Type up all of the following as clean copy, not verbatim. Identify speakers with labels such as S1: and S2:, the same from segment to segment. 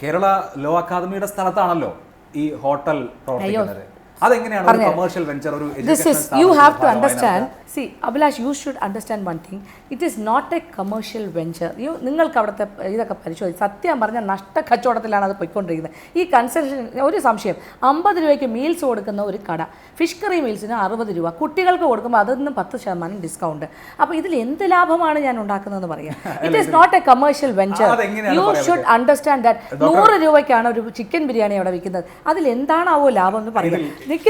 S1: Kerala law അക്കാദമിയുടെ സ്ഥലത്താണല്ലോ ഈ hotel പ്രവർത്തിക്കുന്നത്. അതെങ്ങനെയാണ് ഒരു കൊമേഴ്ഷ്യൽ വെഞ്ചർ, ഒരു
S2: you have to understand. See, Abhilash, you should understand one thing. It is not a commercial venture. നിങ്ങൾക്ക് അവിടുത്തെ ഇതൊക്കെ പരിശോധിച്ച് സത്യം പറഞ്ഞാൽ നഷ്ട കച്ചവടത്തിലാണ് അത് പോയിക്കൊണ്ടിരിക്കുന്നത്. ഈ കൺസെഷൻ ഒരു സംശയം, 50 രൂപയ്ക്ക് മീൽസ് കൊടുക്കുന്ന ഒരു കട, ഫിഷ് കറി മീൽസിന് 60 രൂപ, കുട്ടികൾക്ക് കൊടുക്കുമ്പോൾ അതിൽ നിന്ന് 10% ഡിസ്കൗണ്ട്. അപ്പോൾ ഇതിൽ എന്ത് ലാഭമാണ് ഞാൻ ഉണ്ടാക്കുന്നതെന്ന് പറയാം. It is not a commercial venture. You should understand that 100 രൂപയ്ക്കാണ് ഒരു ചിക്കൻ ബിരിയാണി അവിടെ വിൽക്കുന്നത്. അതിൽ എന്താണാവോ ലാഭം എന്ന് പറയാം. നിൽക്കി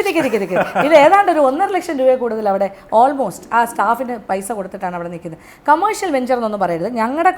S2: ഇത് ഏതാണ്ട് ഒരു 1.5 ലക്ഷം രൂപ കൂടുതൽ അവിടെ ഓൾമോസ്റ്റ് ആ സ്റ്റാഫിന് പൈസ കൊടുത്തിട്ടാണ് അവിടെ നിൽക്കുന്നത്. കമേഴ്ഷ്യൽ വെഞ്ചർ എന്നൊന്നും പറയരുത്. ഞങ്ങളുടെ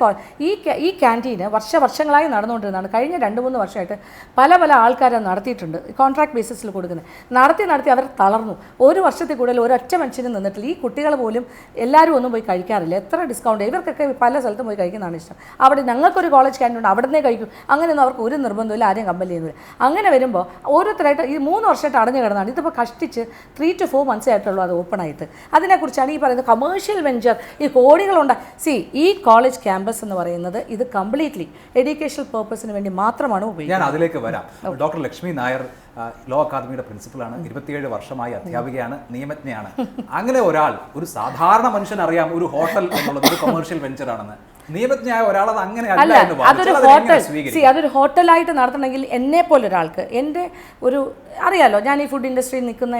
S2: ഈ ക്യാൻറ്റീന് വർഷങ്ങളായി നടന്നുകൊണ്ടിരുന്നതാണ്. കഴിഞ്ഞ 2-3 വർഷമായിട്ട് പല ആൾക്കാരെ നടത്തിയിട്ടുണ്ട്, കോൺട്രാക്ട് ബേസിസിൽ കൊടുക്കുന്നത്. നടത്തി അവർ തളർന്നു. ഒരു വർഷത്തിൽ കൂടുതൽ ഒരൊറ്റ മനുഷ്യന് നിന്നിട്ടില്ല. ഈ കുട്ടികൾ പോലും എല്ലാവരും ഒന്നും പോയി കഴിക്കാറില്ല. എത്ര ഡിസ്കൗണ്ട്, ഇവർക്കൊക്കെ പല സ്ഥലത്തും പോയി കഴിക്കുന്നതാണ് ഇഷ്ടം. അവിടെ ഞങ്ങൾക്കൊരു കോളേജ് ക്യാൻറ്റീൻ ഉണ്ട്, അവിടെ നിന്നേ കഴിക്കും. അങ്ങനെയൊന്നും അവർക്ക് ഒരു നിർബന്ധമില്ല, ആരെയും കമ്പൽ ചെയ്യുന്നില്ല. അങ്ങനെ വരുമ്പോൾ ഓരോരുത്തരായിട്ട് ഈ 3 വർഷമായിട്ട് അടഞ്ഞു കിടന്നാണ്. ഇതിപ്പോൾ കഷ്ടിച്ച് 3 to 4 months ആയിട്ടുള്ളൂ അത് ഓപ്പൺ ആയിട്ട്. അതിനെക്കുറിച്ചാണ് ഈ പറയുന്നത് കമേഴ്ഷ്യൽ വെഞ്ചർ. ഈ കോടികളുണ്ട്. ഈ കോളേജ് ക്യാമ്പസ് എന്ന് പറയുന്നത് ഇത് കംപ്ലീറ്റ്ലി എഡ്യൂക്കേഷണൽ പർപ്പസിന് വേണ്ടി മാത്രമാണ് ഉപയോഗിക്കുന്നത്.
S1: ഞാൻ അതിലേക്ക് വരാം. ഡോക്ടർ ലക്ഷ്മി നായർ ലോ അക്കാദമിയുടെ പ്രിൻസിപ്പളാണ്, 27 വർഷമായി അധ്യാപികയാണ്, നിയമജ്ഞയാണ്. അങ്ങനെ ഒരാൾ, ഒരു സാധാരണ മനുഷ്യൻ അറിയാം ഒരു ഹോട്ടൽ എന്നുള്ളത് ഒരു കൊമേഴ്ഷ്യൽ വെഞ്ചർ ആണെന്ന്. നിയമജ്ഞയായ ഒരാളത് അങ്ങനെ അല്ല.
S2: അതൊരു ഹോട്ടലായിട്ട് നടത്തണമെങ്കിൽ എന്നെ പോലെ ഒരാൾക്ക്, എൻ്റെ ഒരു അറിയാലോ, ഞാൻ ഈ ഫുഡ് ഇൻഡസ്ട്രിയിൽ നിൽക്കുന്ന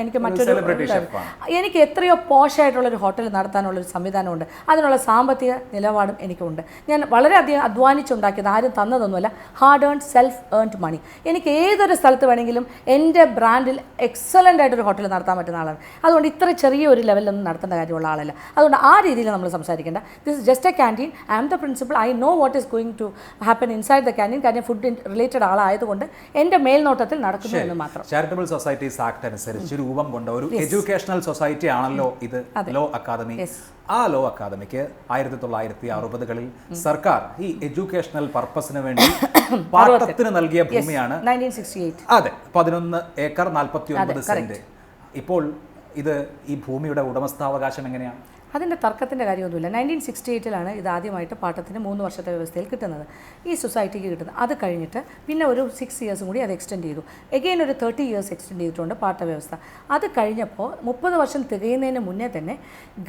S2: എനിക്ക് എത്രയോ പോഷായിട്ടുള്ളൊരു ഹോട്ടൽ നടത്താനുള്ളൊരു സംവിധാനമുണ്ട്. അതിനുള്ള സാമ്പത്തിക നിലപാടും എനിക്കുണ്ട്. ഞാൻ വളരെയധികം അധ്വാനിച്ചുണ്ടാക്കിയത്, ആരും തന്നതൊന്നുമല്ല, ഹാർഡ് ഏൺഡ് സെൽഫ് ഏൺഡ് മണി. എനിക്ക് ഏതൊരു സ്ഥലത്ത് വേണമെങ്കിലും എൻ്റെ ബ്രാൻഡിൽ എക്സലൻ്റ് ആയിട്ടൊരു ഹോട്ടൽ നടത്താൻ പറ്റുന്ന ആളാണ്. അതുകൊണ്ട് ഇത്ര ചെറിയൊരു ലെവലിലൊന്നും നടത്തേണ്ട കാര്യമുള്ള ആളല്ല. അതുകൊണ്ട് ആ രീതിയിൽ നമ്മൾ സംസാരിക്കേണ്ട. This is just a canteen. I am the principal. I know what is going to happen inside the canteen. കാര്യം ഫുഡ് റിലേറ്റഡ് ആളായതുകൊണ്ട് എൻ്റെ മേൽനോട്ടത്തിൽ നടക്കുന്നു എന്ന് മാത്രം.
S1: ചാരിറ്റബിൾ സൊസൈറ്റീസ് ആക്ട് അനുസരിച്ച് രൂപം കൊണ്ട ഒരു എഡ്യൂക്കേഷണൽ സൊസൈറ്റി ആണല്ലോ ഇത് ലോ അക്കാദമി. ആ ലോ അക്കാദമിക്ക് 1960കളിൽ സർക്കാർ ഈ എഡ്യൂക്കേഷണൽ പർപ്പസിന് വേണ്ടി പാട്ടത്തിന് നൽകിയ ഭൂമിയാണ്
S2: 1968.
S1: അതെ, 11 ഏക്കർ 49 സെന്റ്. ഇപ്പോൾ ഈ ഭൂമിയുടെ ഉടമസ്ഥാവകാശം എങ്ങനെയാണ്?
S2: അതിൻ്റെ തർക്കത്തിൻ്റെ കാര്യമൊന്നുമില്ല. 1968 ഇത് ആദ്യമായിട്ട് പാട്ടത്തിന് 3 വർഷത്തെ വ്യവസ്ഥയിൽ കിട്ടുന്നത്, ഈ സൊസൈറ്റിക്ക് കിട്ടുന്നത്. അത് കഴിഞ്ഞിട്ട് പിന്നെ ഒരു 6 years കൂടി അത് എക്സ്റ്റെൻഡ് ചെയ്തു. എഗെയിൻ ഒരു 30 years എക്സ്റ്റെൻഡ് ചെയ്തിട്ടുണ്ട് പാട്ട വ്യവസ്ഥ. അത് കഴിഞ്ഞപ്പോൾ 30 വർഷം തികയുന്നതിന് മുന്നേ തന്നെ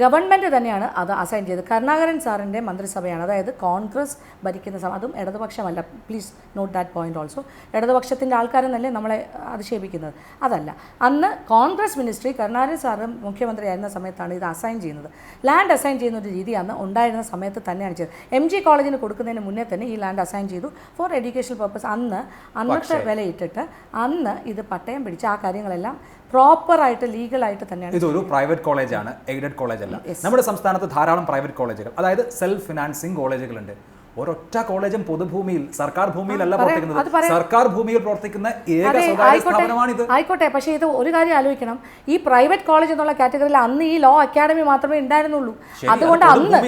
S2: ഗവൺമെൻറ് തന്നെയാണ് അത് അസൈൻ ചെയ്തത്. കരുണാകരൻ സാറിൻ്റെ മന്ത്രിസഭയാണ്, അതായത് കോൺഗ്രസ് ഭരിക്കുന്ന അതും ഇടതുപക്ഷമല്ല. Please note that point also. ഇടതുപക്ഷത്തിൻ്റെ ആൾക്കാരെന്നല്ലേ നമ്മളെ അധിക്ഷേപിക്കുന്നത്, അതല്ല. അന്ന് കോൺഗ്രസ് മിനിസ്ട്രി, കരുണാകരൻ സാറ് മുഖ്യമന്ത്രിയായിരുന്ന സമയത്താണ് ഇത് അസൈൻ ചെയ്യുന്നത്. ലാൻഡ് അസൈൻ ചെയ്യുന്ന ഒരു രീതിയാണ് ഉണ്ടായിരുന്ന സമയത്ത് തന്നെയാണ് ചെയ്തത്. MG കോളേജിന് കൊടുക്കുന്നതിന് മുന്നേ തന്നെ ഈ ലാൻഡ് അസൈൻ ചെയ്തു ഫോർ എഡ്യൂക്കേഷണൽ പർപ്പസ്. അന്നത്തെ വിലയിട്ടിട്ട് ഇത് പട്ടയം പിടിച്ച് ആ കാര്യങ്ങളെല്ലാം പ്രോപ്പറായിട്ട് ലീഗലായിട്ട് തന്നെയാണ്.
S1: ഇതൊരു പ്രൈവറ്റ് കോളേജാണ്, എയ്ഡഡ് കോളേജ് അല്ല. നമ്മുടെ സംസ്ഥാനത്ത് ധാരാളം പ്രൈവറ്റ് കോളേജുകൾ, അതായത് സെൽഫ് ഫിനാൻസിങ് കോളേജുകളുണ്ട്. ഒരൊറ്റ കോളേജും പൊതുഭൂമിയിൽ, സർക്കാർ ഭൂമിയിലല്ല പ്രവർത്തിക്കുന്നത്. സർക്കാർ ഭൂമിയിൽ പ്രവർത്തിക്കുന്ന ഏക സ്വകാര്യ സ്ഥാപനമാണിത്.
S2: ആയിക്കോട്ടെ, പക്ഷേ ഇത് ഒരു കാര്യം ആലോചിക്കണം. ഈ പ്രൈവറ്റ് കോളേജ് എന്നുള്ള കാറ്റഗറിയിൽ അന്ന് ഈ ലോ അക്കാഡമി മാത്രമേ ഉണ്ടായിരുന്നുള്ളൂ. അതുകൊണ്ട് അന്ന്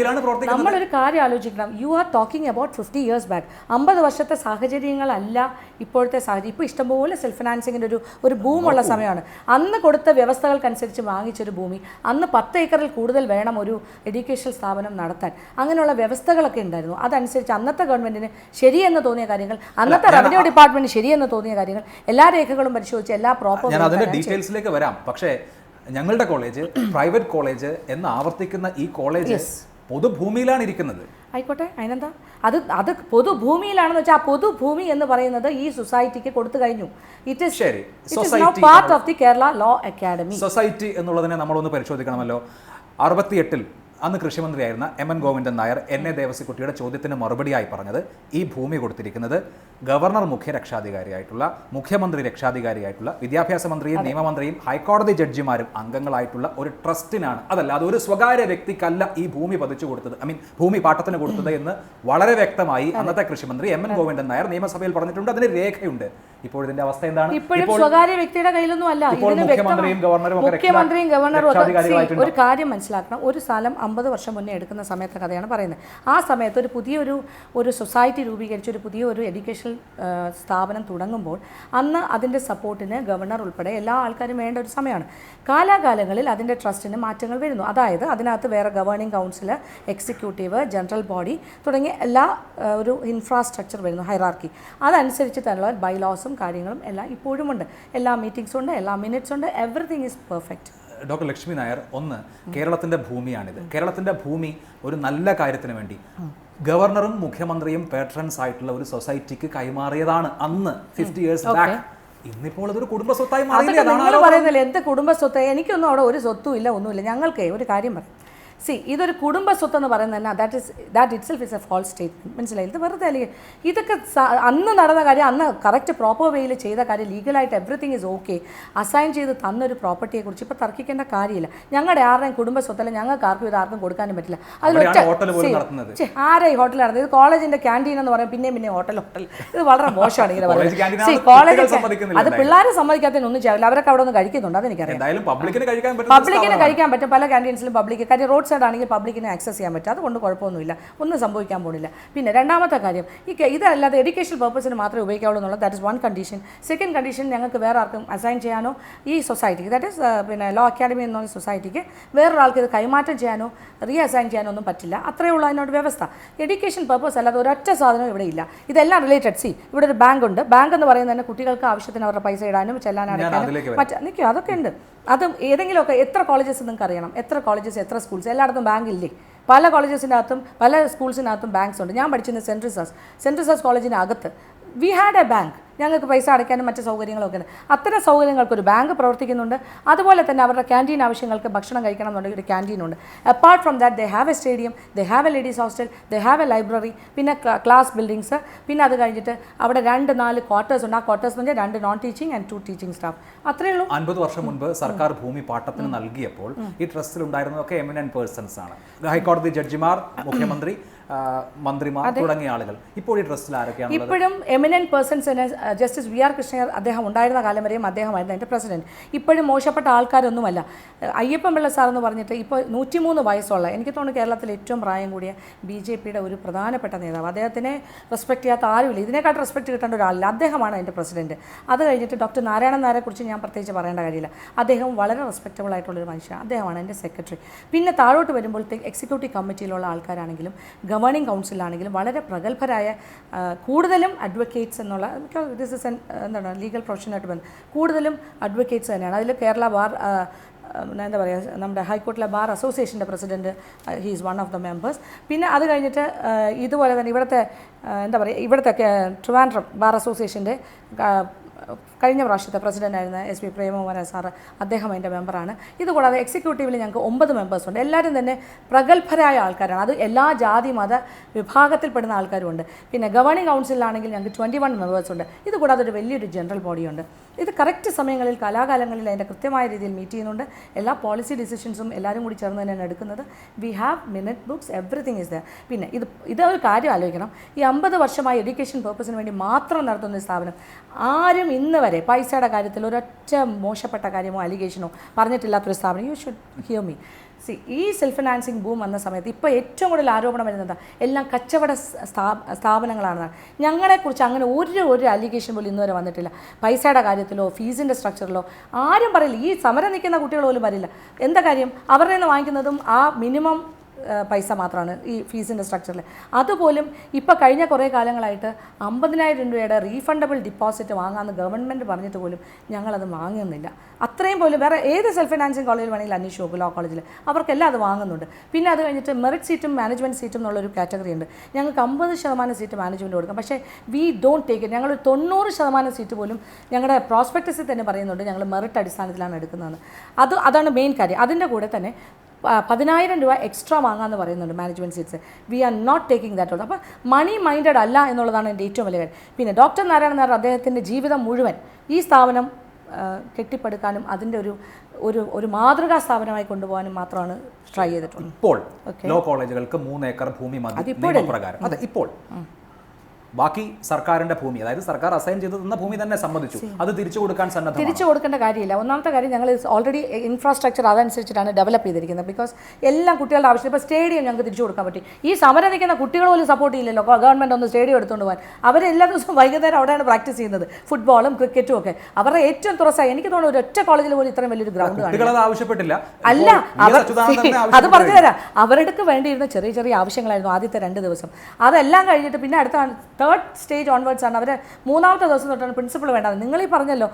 S2: നമ്മളൊരു കാര്യം ആലോചിക്കണം. You are talking about 50 years back. 50 വർഷത്തെ സാഹചര്യങ്ങളല്ല ഇപ്പോഴത്തെ സാഹചര്യം. ഇപ്പോൾ ഇഷ്ടംപോലെ സെൽഫ് ഫിനാൻസിങ്ങിൻ്റെ ഒരു ബൂമുള്ള സമയമാണ്. അന്ന് കൊടുത്ത വ്യവസ്ഥകൾക്കനുസരിച്ച് വാങ്ങിച്ചൊരു ഭൂമി, അന്ന് 10 ഏക്കറിൽ കൂടുതൽ വേണം ഒരു എഡ്യൂക്കേഷണൽ സ്ഥാപനം നടത്താൻ. അങ്ങനെയുള്ള വ്യവസ്ഥകളൊക്കെ ഉണ്ടായിരുന്നു. അതനുസരിച്ച് അന്നത്തെ ഗവൺമെന്റിന് ശരിയെന്ന് തോന്നിയ കാര്യങ്ങൾ, അന്നത്തെ റവന്യൂ ഡിപ്പാർട്ട്മെന്റ് ശരിയെന്ന് തോന്നിയ കാര്യങ്ങൾ, എല്ലാ രേഖകളും പരിശോധിച്ച് എല്ലാ പ്രോപ്പർ.
S1: ഞാൻ അതിന്റെ ഡീറ്റെയിൽസിലേക്ക് വരാം. പക്ഷേ ഞങ്ങളുടെ കോളേജ് പ്രൈവറ്റ് കോളേജ് എന്ന് ആവർത്തിക്കുന്ന ഈ കോളേജ് പൊതുഭൂമിയിലാണ് ഇരിക്കുന്നത്.
S2: ആയിക്കോട്ടെ, അതിനെന്താ? അത് പൊതുഭൂമിയിലാണെന്ന് വെച്ചാൽ ആ പൊതുഭൂമി എന്ന് പറയുന്നത് ഈ സൊസൈറ്റിക്ക് കൊടുത്തു കഴിഞ്ഞു. It is now part of the Kerala law academy.
S1: Society എന്നുള്ളതിനെ നമ്മളൊന്ന് പരിശോധിക്കണമല്ലോ. 68-ൽ അന്ന് കൃഷിമന്ത്രിയായിരുന്ന MN ഗോവിന്ദൻ നായർ NA ദേവസിക്കുട്ടിയുടെ ചോദ്യത്തിന് മറുപടിയായി പറഞ്ഞത് ഈ ഭൂമി കൊടുത്തിരിക്കുന്നത് ഗവർണർ മുഖ്യ രക്ഷാധികാരിയായിട്ടുള്ള, മുഖ്യമന്ത്രി രക്ഷാധികാരിയായിട്ടുള്ള, വിദ്യാഭ്യാസ മന്ത്രിയും നിയമമന്ത്രിയും ഹൈക്കോടതി ജഡ്ജിമാരും അംഗങ്ങളായിട്ടുള്ള ഒരു ട്രസ്റ്റിനാണ്. അതല്ല, അതൊരു സ്വകാര്യ വ്യക്തിക്കല്ല ഈ ഭൂമി പതിച്ചു കൊടുത്തത്, ഭൂമി പാട്ടത്തിന് കൊടുത്തത് എന്ന് വളരെ വ്യക്തമായി അന്നത്തെ കൃഷിമന്ത്രി MN ഗോവിന്ദൻ നായർ നിയമസഭയിൽ പറഞ്ഞിട്ടുണ്ട്. അതിന് രേഖയുണ്ട്. ഇപ്പോൾ ഇതിന്റെ അവസ്ഥ എന്താണ്?
S2: ഇപ്പോഴും സ്വകാര്യ വ്യക്തിയുടെ കയ്യിലൊന്നും അല്ല. ഇതിന്
S1: മുഖ്യമന്ത്രിയും ഗവർണറും
S2: ഒരു കാര്യം മനസ്സിലാക്കണം. ഒരു സ്ഥലം 50 വർഷം മുന്നേ എടുക്കുന്ന സമയത്തെ കഥയാണ് പറയുന്നത്. ആ സമയത്ത് ഒരു പുതിയൊരു സൊസൈറ്റി രൂപീകരിച്ച് ഒരു പുതിയൊരു എഡ്യൂക്കേഷണൽ സ്ഥാപനം തുടങ്ങുമ്പോൾ അന്ന് അതിൻ്റെ സപ്പോർട്ടിന് ഗവർണർ ഉൾപ്പെടെ എല്ലാ ആൾക്കാരും വേണ്ട ഒരു സമയമാണ്. കാലാകാലങ്ങളിൽ അതിൻ്റെ ട്രസ്റ്റിന് മാറ്റങ്ങൾ വരുന്നു. അതായത് അതിനകത്ത് വേറെ governing council, executive, general body തുടങ്ങിയ എല്ലാ ഒരു ഇൻഫ്രാസ്ട്രക്ചർ വരുന്നു, ഹൈറാർക്കി. അതനുസരിച്ച് തന്നെ ബൈലോസും കാര്യങ്ങളും എല്ലാം ഇപ്പോഴും ഉണ്ട്. എല്ലാ മീറ്റിംഗ്സും ഉണ്ട്, എല്ലാ മിനിറ്റ്സും ഉണ്ട്, everything is perfect.
S1: Doctor Lakshmi Nair, ഒന്ന്, കേരളത്തിൻ്റെ ഭൂമിയാണിത്. കേരളത്തിൻ്റെ ഭൂമി ഒരു നല്ല കാര്യത്തിന് വേണ്ടി ഗവർണറും മുഖ്യമന്ത്രിയും പേട്രൻസ് ആയിട്ടുള്ള ഒരു സൊസൈറ്റിക്ക് കൈമാറിയതാണ് അന്ന് 50 years ബാക്ക്. ഇന്നിപ്പോൾ അതൊരു കുടുംബ സ്വത്തായി
S2: പറയുന്നില്ല. എന്ത് കുടുംബ സ്വത്ത്? എനിക്കൊന്നും അവിടെ ഒരു സ്വത്തും ഇല്ല, ഒന്നുമില്ല. ഞങ്ങൾക്ക് ഒരു കാര്യം പറയാം. ഇതൊരു കുടുംബ സ്വത്തെന്ന് പറയുന്നത് തന്നെ that itself is a false statement. മനസ്സിലായി? ഇത് വെറുതെ അല്ലെങ്കിൽ ഇതൊക്കെ അന്ന് നടന്ന കാര്യം, അന്ന് കറക്റ്റ് പ്രോപ്പർ വേയിൽ ചെയ്ത കാര്യം, ലീഗലായിട്ട് എവറിത്തിങ് ഈസ് ഓക്കെ. അസൈൻ ചെയ്ത് തന്നൊരു പ്രോപ്പർട്ടിയെക്കുറിച്ച് ഇപ്പോൾ തർക്കിക്കേണ്ട കാര്യമില്ല. ഞങ്ങളുടെ ആരുടെയും കുടുംബ സ്വത്തല്ല, ഞങ്ങൾക്ക് ആർക്കും ഇത് ആർക്കും കൊടുക്കാനും പറ്റില്ല. അതിലൊറ്റ ആരെ ഈ ഹോട്ടൽ നടന്നത്? ഇത് കോളേജിന്റെ ക്യാൻറ്റീൻ എന്ന് പറയും, പിന്നെ ഹോട്ടൽ. ഇത് വളരെ മോശമാണ് ഇങ്ങനെ പറയുന്നത്. കോളേജ് അത് പിള്ളേരെ സമ്മതിക്കാത്തതിന് ഒന്നും ചെയ്യാവില്ല. അവരൊക്കെ അവിടെ ഒന്ന് കഴിക്കുന്നുണ്ട്, അതെനിക്കറിയാം. പബ്ലിക്കിന് കഴിക്കാൻ പറ്റും പല ക്യാൻറ്റീൻസിലും. പബ്ലിക് കാര്യം റോഡ് സൈഡ് ആണെങ്കിൽ പബ്ലിക്കിനെ ആക്സസ് ചെയ്യാൻ പറ്റും. അതുകൊണ്ട് കുഴപ്പമൊന്നുമില്ല, ഒന്നും സംഭവിക്കാൻ പോകുന്നില്ല. പിന്നെ രണ്ടാമത്തെ കാര്യം, ഇതല്ലാതെ എഡ്യൂക്കേഷൻ പർപ്പസിന് മാത്രമേ ഉപയോഗിക്കാവുള്ളൂ എന്നുള്ളത് that is one condition. Second condition, ഞങ്ങൾക്ക് വേറെ ആർക്കും അസൈൻ ചെയ്യാനോ ഈ സൊസൈറ്റിക്ക്, ദാറ്റ് ഇസ് പിന്നെ ലോ അക്കാഡമി എന്ന സൊസൈറ്റിക്ക് വേറൊരാൾക്ക് ഇത് കൈമാറ്റം ചെയ്യാനോ റീ അസൈൻ ചെയ്യാനോ ഒന്നും പറ്റില്ല. അത്രയേ ഉള്ളൂ അതിനോട് വ്യവസ്ഥ. എഡ്യൂക്കേഷൻ പർപ്പസ് അല്ലാതെ ഒരൊറ്റ സാധനവും ഇവിടെ ഇല്ല. ഇതെല്ലാം റിലേറ്റഡ്. ഇവിടെ ഒരു ബാങ്ക് ഉണ്ട്. ബാങ്ക് എന്ന് പറയുന്നത് തന്നെ കുട്ടികൾക്ക് ആവശ്യത്തിന് അവരുടെ പൈസ ഇടാനും ചെല്ലാനടക്കാനും നിൽക്കും, അതൊക്കെ ഉണ്ട്. അതും ഏതെങ്കിലുമൊക്കെ എത്ര കോളേജസ് നിങ്ങൾക്ക് അറിയണം? എത്ര കോളേജസ്, എത്ര സ്കൂൾസ്? എല്ലായിടത്തും ബാങ്ക് ഇല്ലേ? പല കോളേജസിൻ്റെ അകത്തും പല സ്കൂൾസിനകത്തും ബാങ്ക്സ് ഉണ്ട്. ഞാൻ പഠിച്ചിരുന്ന സെൻറ്റ് റിസസ് കോളേജിന് അകത്ത് വി ഹാഡ് എ ബാങ്ക്. ഞങ്ങൾക്ക് പൈസ അടയ്ക്കാനും മറ്റ് സൗകര്യങ്ങളൊക്കെ ഉണ്ട്. അത്തരം സൗകര്യങ്ങൾക്കൊരു ബാങ്ക് പ്രവർത്തിക്കുന്നുണ്ട്. അതുപോലെ തന്നെ അവരുടെ ക്യാൻറ്റീൻ ആവശ്യങ്ങൾക്ക് ഭക്ഷണം കഴിക്കണം എന്നുണ്ടെങ്കിൽ ഒരു ക്യാൻറ്റീനുണ്ട്. Apart from that they have a stadium, they have a ladies hostel, they have a library, പിന്നെ ക്ലാസ് ബിൽഡിങ്സ്, പിന്നെ അത് കഴിഞ്ഞിട്ട് അവിടെ 2-4 ക്വാർട്ടേഴ്സ് ഉണ്ട്. ആ ക്വാർട്ടേഴ്സ് എന്ന് പറഞ്ഞാൽ 2 non teaching and 2 teaching staff. അത്രയേ ഉള്ളൂ.
S1: 50 വർഷം മുൻപ് സർക്കാർ ഭൂമി പാട്ടത്തിന് നൽകിയപ്പോൾ ഈ ട്രസ്റ്റിൽ ഉണ്ടായിരുന്നതൊക്കെ എമിനന്റ് പേഴ്സൺസ് ആണ്. ഹൈക്കോടതി ജഡ്ജിമാർ, മുഖ്യമന്ത്രി, മന്ത്രിമാർ തുടങ്ങിയ ആളുകൾ. ഇപ്പോൾ ഈ ട്രസ്റ്റിൽ ആരൊക്കെയാണ്?
S2: ഇപ്പോഴും eminent persons justice V R Krishna Iyer അദ്ദേഹം ഉണ്ടായിരുന്ന കാലം വരെയും അദ്ദേഹമായിരുന്നു അതിൻ്റെ പ്രസിഡന്റ്. ഇപ്പോഴും മോശപ്പെട്ട ആൾക്കാരൊന്നുമല്ല. അയ്യപ്പൻ പിള്ള സാർ എന്ന് പറഞ്ഞിട്ട് ഇപ്പോൾ 103 വയസ്സുള്ള, എനിക്ക് തോന്നുന്നു കേരളത്തിൽ ഏറ്റവും പ്രായം കൂടിയ BJPയുടെ ഒരു പ്രധാനപ്പെട്ട നേതാവ്. അദ്ദേഹത്തിനെ റെസ്പെക്ട് ചെയ്യാത്ത ആരുമില്ല. ഇതിനേക്കാൾ റെസ്പെക്ട് കിട്ടേണ്ട ഒരാളില്ല. അദ്ദേഹമാണ് അതിൻ്റെ പ്രസിഡന്റ്. അത് കഴിഞ്ഞിട്ട് ഡോക്ടർ നാരായണൻ നായരെ കുറിച്ച് ഞാൻ പ്രത്യേകിച്ച് പറയേണ്ട കാര്യമില്ല. അദ്ദേഹം വളരെ റെസ്പെക്റ്റബിൾ ആയിട്ടുള്ളൊരു മനുഷ്യൻ. അദ്ദേഹമാണ് എൻ്റെ സെക്രട്ടറി. പിന്നെ താഴോട്ട് വരുമ്പോഴത്തേക്ക് എക്സിക്യൂട്ടീവ് കമ്മിറ്റിയിലുള്ള ആൾക്കാരാണെങ്കിലും ഗവേണിംഗ് കൗൺസിലാണെങ്കിലും വളരെ പ്രഗത്ഭരായ, കൂടുതലും അഡ്വക്കേറ്റ്സ് എന്നുള്ള, ദിസ് ഇസ് എന്താണ് ലീഗൽ പ്രൊഫഷനായിട്ട് ബന്ധം, കൂടുതലും അഡ്വക്കേറ്റ്സ് തന്നെയാണ്. അതിൽ കേരള ബാർ, എന്താ പറയുക, നമ്മുടെ ഹൈക്കോർട്ടിലെ ബാർ അസോസിയേഷൻ്റെ president, he is one of the members. പിന്നെ അത് കഴിഞ്ഞിട്ട് ഇതുപോലെ തന്നെ ഇവിടുത്തെ എന്താ പറയുക, ഇവിടുത്തെ ട്രിവാൻഡ്രം ബാർ അസോസിയേഷൻ്റെ കഴിഞ്ഞ പ്രാവശ്യത്തെ പ്രസിഡൻ്റായിരുന്ന SP പ്രേമകുമാരൻ സാറ്, അദ്ദേഹം അതിൻ്റെ മെമ്പറാണ്. ഇതുകൂടാതെ എക്സിക്യൂട്ടീവിൽ ഞങ്ങൾക്ക് 9 മെമ്പേഴ്സുണ്ട്. എല്ലാവരും തന്നെ പ്രഗത്ഭരായ ആൾക്കാരാണ്. അത് എല്ലാ ജാതി മത വിഭാഗത്തിൽപ്പെടുന്ന ആൾക്കാരുമുണ്ട്. പിന്നെ ഗവേണിംഗ് കൗൺസിലാണെങ്കിൽ ഞങ്ങൾക്ക് 21 മെമ്പേഴ്സുണ്ട്. ഇതുകൂടാതെ ഒരു വലിയൊരു ജനറൽ ബോഡിയുണ്ട്. ഇത് കറക്റ്റ് സമയങ്ങളിൽ, കലാകാലങ്ങളിൽ അതിൻ്റെ കൃത്യമായ രീതിയിൽ മീറ്റ് ചെയ്യുന്നുണ്ട്. എല്ലാ പോളിസി ഡിസിഷൻസും എല്ലാവരും കൂടി ചേർന്ന് തന്നെയാണ് എടുക്കുന്നത്. We have minute books, everything is there. പിന്നെ ഇതൊരു കാര്യം ആലോചിക്കണം. ഈ 50 വർഷമായി എഡ്യൂക്കേഷൻ പർപ്പസിന് വേണ്ടി മാത്രം നടത്തുന്ന ഒരു സ്ഥാപനം, ആരും ഇന്ന് വരെ പൈസയുടെ കാര്യത്തിൽ ഒരൊറ്റ മോശപ്പെട്ട കാര്യമോ അലിഗേഷനോ പറഞ്ഞിട്ടില്ലാത്തൊരു സ്ഥാപനം. You should here me. ഈ സെൽഫ് ഫിനാൻസിങ് ബൂം വന്ന സമയത്ത് ഇപ്പോൾ ഏറ്റവും കൂടുതൽ ആരോപണം വരുന്നത് എല്ലാം കച്ചവട സ്ഥാപനങ്ങളാണ്. ഞങ്ങളെക്കുറിച്ച് അങ്ങനെ ഒരു അലിഗേഷൻ പോലും ഇന്നുവരെ വന്നിട്ടില്ല. പൈസയുടെ കാര്യത്തിലോ ഫീസിൻ്റെ സ്ട്രക്ചറിലോ ആരും പറയില്ല. ഈ സമരം നിൽക്കുന്ന കുട്ടികൾ പോലും വരില്ല. എന്താ കാര്യം? അവരുടെ നിന്ന് വാങ്ങിക്കുന്നതും ആ മിനിമം പൈസ മാത്രമാണ് ഈ ഫീസിൻ്റെ സ്ട്രക്ചറിൽ. അതുപോലും ഇപ്പോൾ കഴിഞ്ഞ കുറേ കാലങ്ങളായിട്ട് 50,000 രൂപയുടെ റീഫണ്ടബിൾ ഡിപ്പോസിറ്റ് വാങ്ങാമെന്ന് ഗവൺമെൻറ് പറഞ്ഞിട്ട് പോലും ഞങ്ങളത് വാങ്ങുന്നില്ല. അത്രയും പോലും വേറെ ഏത് സെൽഫ് ഫിനാൻസിങ് കോളേജിൽ വേണമെങ്കിൽ അന്വേഷിച്ച് നോക്കും, ലോ കോളേജിൽ അവർക്കെല്ലാം അത് വാങ്ങുന്നുണ്ട്. പിന്നെ അത് കഴിഞ്ഞിട്ട് മെറിറ്റ് സീറ്റും മാനേജ്മെൻറ്റ് സീറ്റും എന്നുള്ളൊരു കാറ്റഗറി ഉണ്ട്. ഞങ്ങൾക്ക് 50% സീറ്റ് മാനേജ്മെൻറ്റ് കൊടുക്കാം. പക്ഷേ വി ഡോണ്ട് ടേക്ക് ഇറ്റ്. ഞങ്ങൾ 90% സീറ്റ് പോലും ഞങ്ങളുടെ പ്രോസ്പെക്ടസിൽ തന്നെ പറയുന്നുണ്ട് ഞങ്ങൾ മെറിറ്റ് അടിസ്ഥാനത്തിലാണ് എടുക്കുന്നതെന്ന്. അതാണ് മെയിൻ കാര്യം. അതിൻ്റെ കൂടെ തന്നെ 10,000 രൂപ എക്സ്ട്രാ വാങ്ങാമെന്ന് പറയുന്നുണ്ട് management seats. We are not taking that also. അപ്പോൾ മണി മൈൻഡഡ് അല്ല എന്നുള്ളതാണ് എൻ്റെ ഏറ്റവും വലിയ കാര്യം. പിന്നെ ഡോക്ടർ നാരായണൻ നായർ അദ്ദേഹത്തിൻ്റെ ജീവിതം മുഴുവൻ ഈ സ്ഥാപനം കെട്ടിപ്പടുക്കാനും അതിൻ്റെ ഒരു മാതൃകാ സ്ഥാപനമായി കൊണ്ടുപോകാനും മാത്രമാണ് ട്രൈ ചെയ്തിട്ടുള്ളത്.
S1: ഇപ്പോൾ ലോ കോളേജുകൾക്ക് 3 ഏക്കർ ഭൂമി മതി നിയമപ്രകാരം. അത് ഇപ്പോൾ ബാക്കി സർക്കാരിന്റെ ഭൂമി, അതായത് സർക്കാർ അസൈൻ ചെയ്ത് തന്ന ഭൂമി തന്നെ സമ്മതിച്ചു, അത് തിരിച്ചു കൊടുക്കാൻ സന്നദ്ധമാണ്.
S2: തിരിച്ചു കൊടുക്കേണ്ട കാര്യമില്ല. ഒന്നാമത്തെ കാര്യം, ഞങ്ങൾ ഓൾറെഡി ഇൻഫ്രാസ്ട്രക്ചർ അതനുസരിച്ചിട്ടാണ് ഡെവലപ്പ് ചെയ്തിരിക്കുന്നത്. ബിക്കോസ് എല്ലാം കുട്ടികളുടെ ആവശ്യം. ഇപ്പോൾ സ്റ്റേഡിയം ഞങ്ങൾക്ക് തിരിച്ചു കൊടുക്കാൻ പറ്റി. ഈ സമരം നിൽക്കുന്ന കുട്ടികൾ പോലും സപ്പോർട്ട് ചെയ്യില്ലല്ലോ ഗവൺമെൻറ് ഒന്ന് സ്റ്റേഡിയം എടുത്തുകൊണ്ട് പോകാൻ. അവരെല്ലാ ദിവസവും വൈകുന്നേരം അവിടെയാണ് പ്രാക്ടീസ് ചെയ്യുന്നത്, ഫുട്ബോളും ക്രിക്കറ്റും ഒക്കെ. അവരുടെ ഏറ്റവും തുറസായി എനിക്ക് തോന്നുന്നു ഒരൊറ്റ കോളേജിൽ പോലും ഇത്രയും വലിയൊരു ഗ്രൗണ്ട്
S1: ആവശ്യപ്പെട്ടില്ല.
S2: അല്ല, അത് പറഞ്ഞു തരാം. അവർക്ക് വേണ്ടിയിരുന്ന ചെറിയ ചെറിയ ആവശ്യങ്ങളായിരുന്നു ആദ്യത്തെ 2 ദിവസം. അതെല്ലാം കഴിഞ്ഞിട്ട് പിന്നെ അടുത്ത 3rd സ്റ്റേജ് ഓൺവേർഡ്സ് ആണ് അവർ 3ാമത്തെ ദിവസം തൊട്ടാണ് പ്രിൻസിപ്പൾ വേണ്ടത്. നിങ്ങൾ ഈ പറഞ്ഞല്ലോ,